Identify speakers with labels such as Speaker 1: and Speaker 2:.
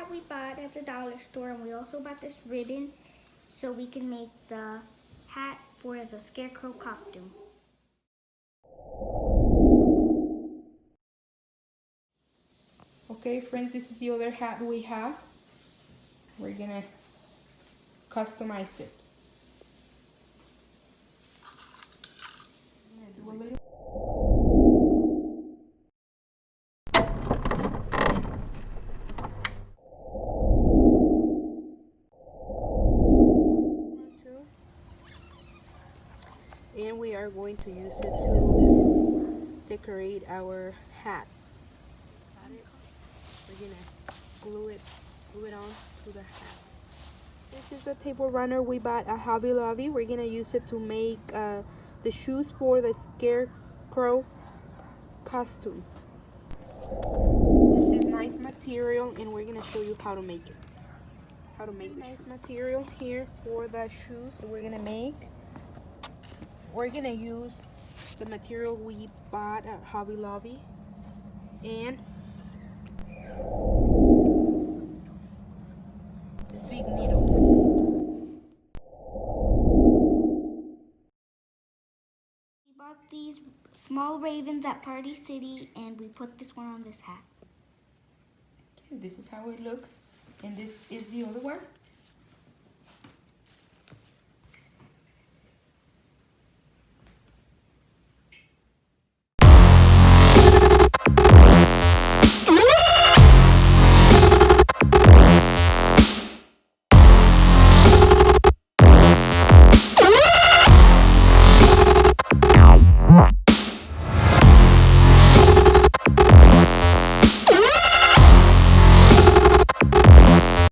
Speaker 1: hat we bought at the dollar store, and we also bought this ribbon so we can make the hat for the Scarecrow costume.
Speaker 2: Okay friends, this is the other hat we have. We're gonna customize it. Do a little. And we are going to use it to decorate our hats. We're gonna glue it on to the hats. This is the table runner we bought at Hobby Lobby. We're gonna use it to make the shoes for the Scarecrow costume. This is nice material, and we're gonna show you how to make it. How to make nice material here for the shoes we're gonna make. We're gonna use the material we bought at Hobby Lobby and this big needle.
Speaker 1: We bought these small ravens at Party City, and we put this one on this hat.
Speaker 2: Okay, this is how it looks, and this is the other one.